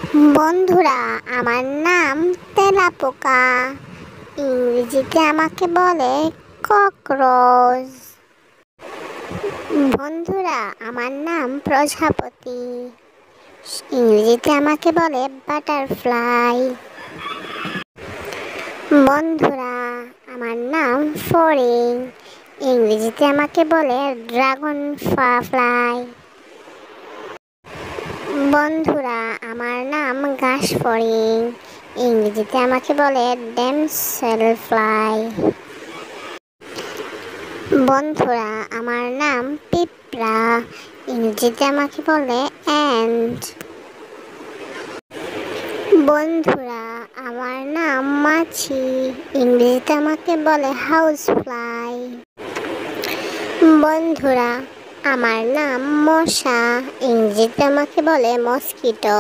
বন্ধুরা, আমার নাম তেলাপোকা। ইংরেজিতে আমাকে বলে ককরোচ। বন্ধুরা, আমার নাম প্রজাপতি। ইংরেজিতে আমাকে বলে বাটারফ্লাই। বন্ধুরা, আমার নাম ফড়িং। ইংরেজিতে আমাকে বলে ড্রাগন ফ্লাই। বন্ধুরা, আমার নাম ঘাসফড়িং। ইংরেজিতে আমাকে বলে ড্যামসেল ফ্লাই। বন্ধুরা, আমার নাম পিঁপড়া। ইংরেজিতে আমাকে বলে অ্যান্ট। বন্ধুরা, আমার নাম মাছি। ইংরেজিতে আমাকে বলে হাউস ফ্লাই। বন্ধুরা, আমার নাম মশা। ইংরেজিতে আমাকে বলে মসকিটো।